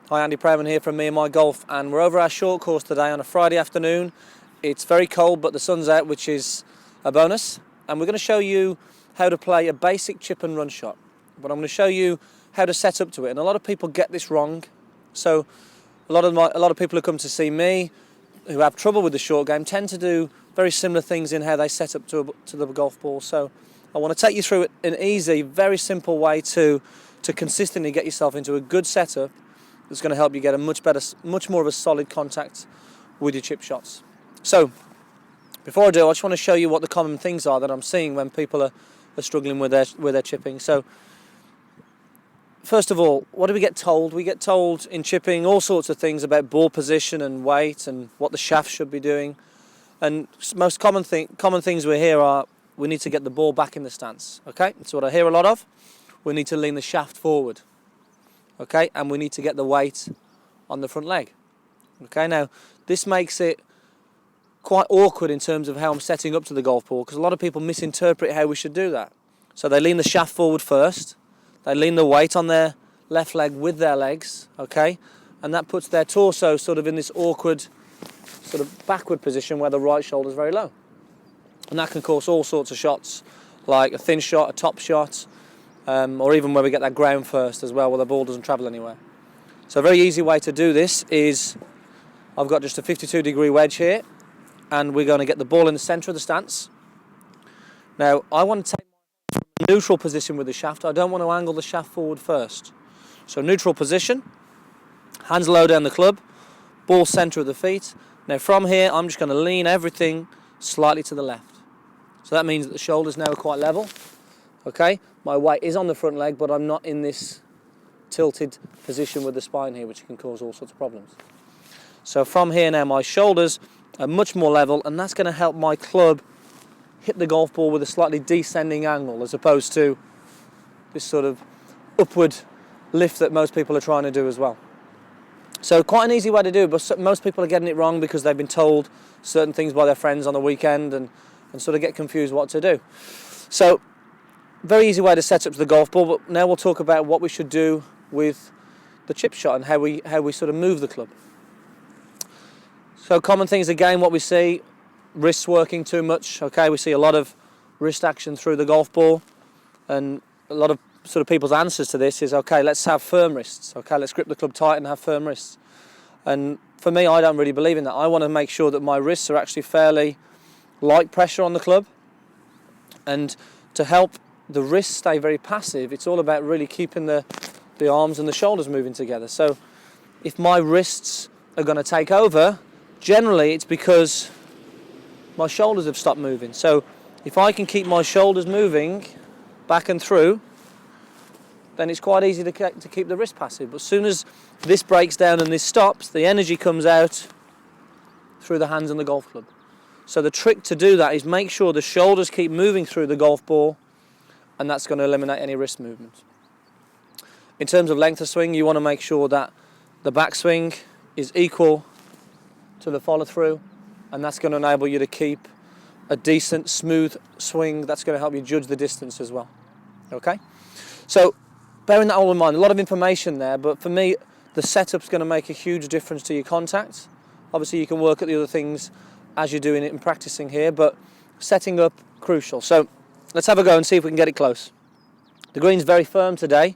Hi, Andy Proudman here from Meandmygolf, and we're over our short course today on a Friday afternoon. It's very cold, but the sun's out, which is a bonus. And we're going to show you how to play a basic chip and run shot. But I'm going to show you how to set up to it. And a lot of people get this wrong. So a lot of people who come to see me who have trouble with the short game tend to do very similar things in how they set up to the golf ball. So I want to take you through an easy, very simple way to consistently get yourself into a good setup that's going to help you get a much more of a solid contact with your chip shots. So, before I do, I just want to show you what the common things are that I'm seeing when people are struggling with their chipping. So, first of all, what do we get told? We get told in chipping all sorts of things about ball position and weight and what the shaft should be doing. And most common things we hear are we need to get the ball back in the stance. Okay, that's what I hear a lot of. We need to lean the shaft forward. Okay, and we need to get the weight on the front leg. Okay, now this makes it quite awkward in terms of how I'm setting up to the golf ball, because a lot of people misinterpret how we should do that. So they lean the shaft forward first, they lean the weight on their left leg with their legs, okay, and that puts their torso sort of in this awkward sort of backward position where the right shoulder is very low. And that can cause all sorts of shots, like a thin shot, a top shot, or even where we get that ground first as well, where the ball doesn't travel anywhere. So a very easy way to do this is, I've got just a 52-degree wedge here, and we're going to get the ball in the centre of the stance. Now, I want to take a neutral position with the shaft. I don't want to angle the shaft forward first. So neutral position, hands low down the club, ball centre of the feet. Now from here, I'm just going to lean everything slightly to the left. So that means that the shoulders now are quite level. Okay, my weight is on the front leg, but I'm not in this tilted position with the spine here, which can cause all sorts of problems. So from here now, my shoulders are much more level, and that's going to help my club hit the golf ball with a slightly descending angle, as opposed to this sort of upward lift that most people are trying to do as well. So quite an easy way to do it, but most people are getting it wrong because they've been told certain things by their friends on the weekend and sort of get confused what to do. So very easy way to set up to the golf ball, but now we'll talk about what we should do with the chip shot and how we sort of move the club. So common things again, what we see, wrists working too much. Okay, we see a lot of wrist action through the golf ball, and a lot of sort of people's answers to this is, okay, let's have firm wrists. Okay, let's grip the club tight and have firm wrists. And for me, I don't really believe in that. I want to make sure that my wrists are actually fairly light pressure on the club, and to help the wrists stay very passive, it's all about really keeping the arms and the shoulders moving together. So if my wrists are going to take over, generally it's because my shoulders have stopped moving. So if I can keep my shoulders moving back and through, then it's quite easy to keep the wrist passive. But as soon as this breaks down and this stops, the energy comes out through the hands and the golf club. So the trick to do that is make sure the shoulders keep moving through the golf ball, and that's going to eliminate any wrist movement. In terms of length of swing, you want to make sure that the backswing is equal to the follow through, and that's going to enable you to keep a decent, smooth swing. That's going to help you judge the distance as well. Okay? So, bearing that all in mind, a lot of information there, but for me, the setup's going to make a huge difference to your contact. Obviously, you can work at the other things as you're doing it and practicing here, but setting up, crucial. So, let's have a go and see if we can get it close. The green's very firm today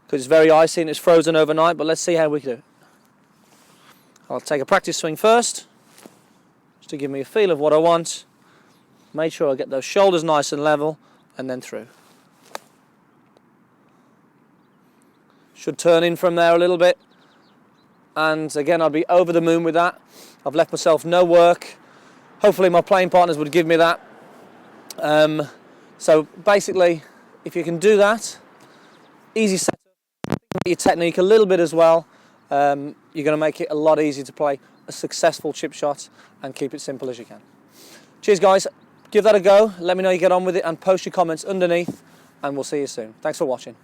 because it's very icy and it's frozen overnight, but let's see how we do it. I'll take a practice swing first, just to give me a feel of what I want. Make sure I get those shoulders nice and level, and then through. Should turn in from there a little bit, and again, I'd be over the moon with that. I've left myself no work. Hopefully my playing partners would give me that. So basically, if you can do that, easy setup, your technique a little bit as well, you're going to make it a lot easier to play a successful chip shot and keep it simple as you can. Cheers guys, give that a go, let me know you get on with it and post your comments underneath, and we'll see you soon. Thanks for watching.